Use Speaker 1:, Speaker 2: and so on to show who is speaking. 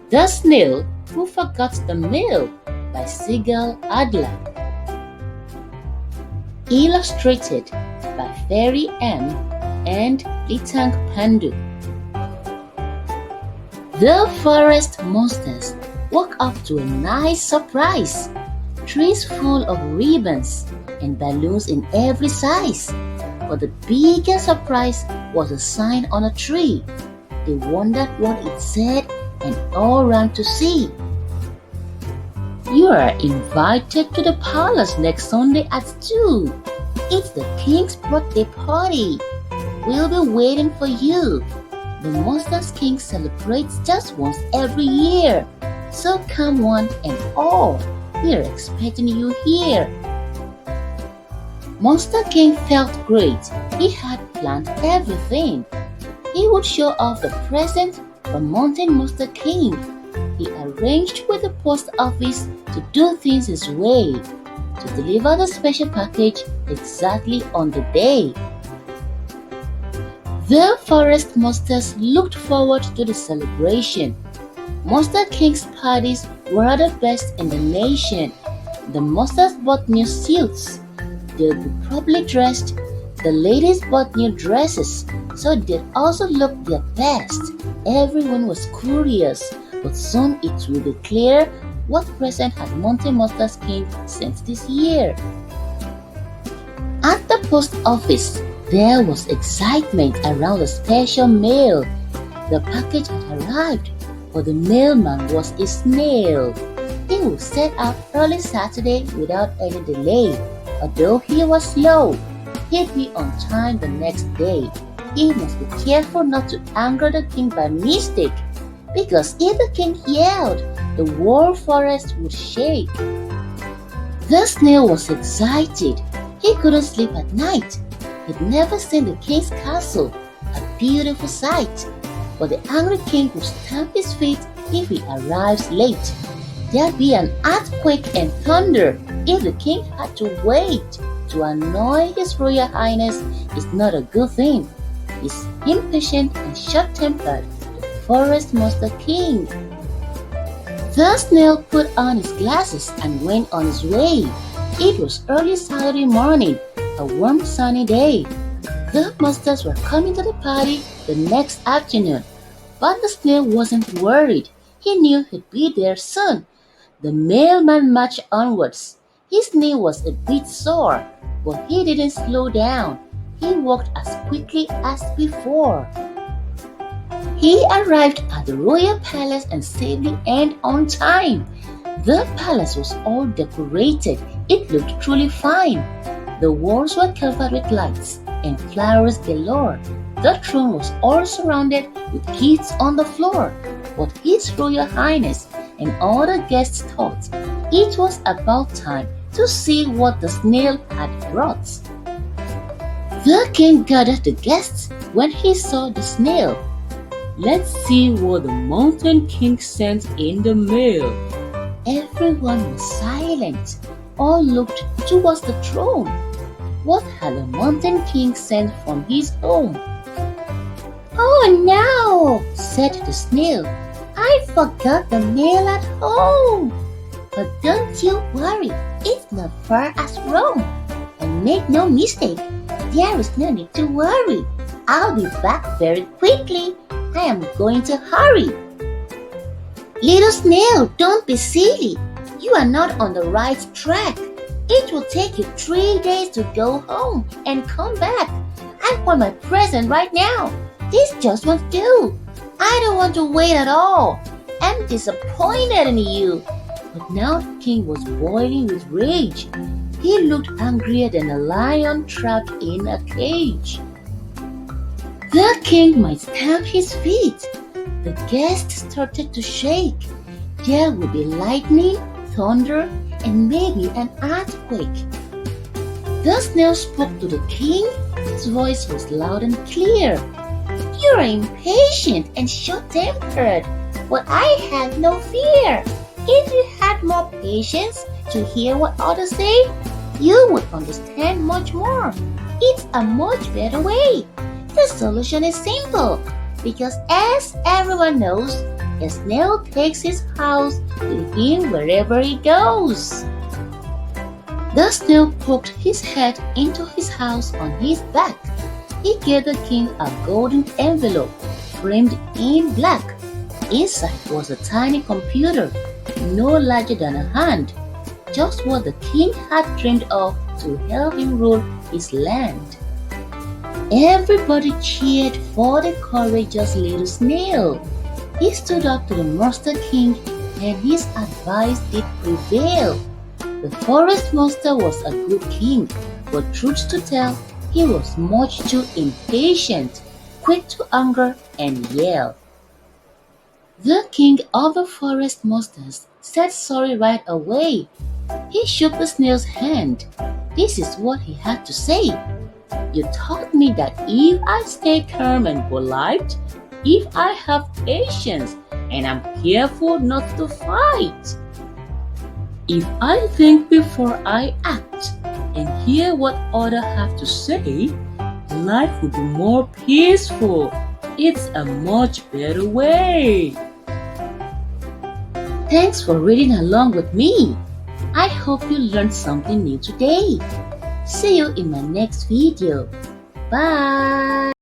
Speaker 1: The Snail Who Forgot the Milk by Sigal Adler. Illustrated by Ferry and Lintang Pandu. The forest monsters woke up to a nice surprise. Trees full of ribbons and balloons in every size. But the biggest surprise was a sign on a tree. They wondered what it said and all ran to see. You are invited to the palace next Sunday at 2. It's the king's birthday party. We'll be waiting for you. The Monsters King celebrates just once every year. So come one and all. We're expecting you here. Monster King felt great. He had planned everything. He would show off the present from Mountain Monster King. He arranged with the post office to do things his way, to deliver the special package exactly on the day. The forest monsters looked forward to the celebration. Monster King's parties were the best in the nation. The monsters bought new suits. They'll be properly dressed. The ladies bought new dresses, so they'd also look their best. Everyone was curious, but soon it will be clear what present had Mountain Monsters King sent this year. At the post office, there was excitement around the special mail. The package had arrived, but the mailman was a snail. He would set out early Saturday without any delay. Although he was slow, he'd be on time the next day. He must be careful not to anger the king by mistake, because if the king yelled, the whole forest would shake. The snail was excited. He couldn't sleep at night. He'd never seen the king's castle, a beautiful sight. But the angry king would stamp his feet if he arrives late. There'd be an earthquake and thunder if the king had to wait. To annoy His Royal Highness is not a good thing. He's impatient and short-tempered, the forest monster king. The snail put on his glasses and went on his way. It was early Saturday morning, a warm sunny day. The monsters were coming to the party the next afternoon, but the snail wasn't worried. He knew he'd be there soon. The mailman marched onwards. His knee was a bit sore, but he didn't slow down. He walked as quickly as before. He arrived at the royal palace and safely and on time. The palace was all decorated. It looked truly fine. The walls were covered with lights and flowers galore. The throne was all surrounded with gifts on the floor. But His Royal Highness and all the guests thought it was about time to see what the snail had brought. The king gathered the guests when he saw the snail. Let's see what the Mountain King sent in the mail. Everyone was silent. All looked towards the throne. What had the Mountain King sent from his home? Oh no, said the snail. I forgot the mail at home. But don't you worry, it's not far as Rome. And make no mistake, there is no need to worry. I'll be back very quickly. I am going to hurry. Little snail, don't be silly. You are not on the right track. It will take you 3 days to go home and come back. I want my present right now. This just won't do. I don't want to wait at all. I'm disappointed in you. But now the king was boiling with rage. He looked angrier than a lion trapped in a cage. The king might stamp his feet. The guests started to shake. There would be lightning, thunder, and maybe an earthquake. The snail spoke to the king. His voice was loud and clear. You are impatient and short-tempered, but I have no fear. If you had more patience to hear what others say, you would understand much more. It's a much better way. The solution is simple, because as everyone knows, A snail takes his house with him wherever he goes. The snail poked his head into his house on his back. He gave the king a golden envelope framed in black. Inside was a tiny computer, no larger than a hand, just what the king had dreamed of to help him rule his land. Everybody cheered for the courageous little snail. He stood up to the monster king, and his advice did prevail. The forest monster was a good king, but truth to tell, he was much too impatient, quick to anger and yell. The king of the forest monsters said sorry right away. He shook the snail's hand. This is what he had to say. You taught me that if I stay calm and polite, if I have patience and I'm careful not to fight, if I think before I act and hear what others have to say, life would be more peaceful. It's a much better way. Thanks for reading along with me. I hope you learned something new today. See you in my next video. Bye.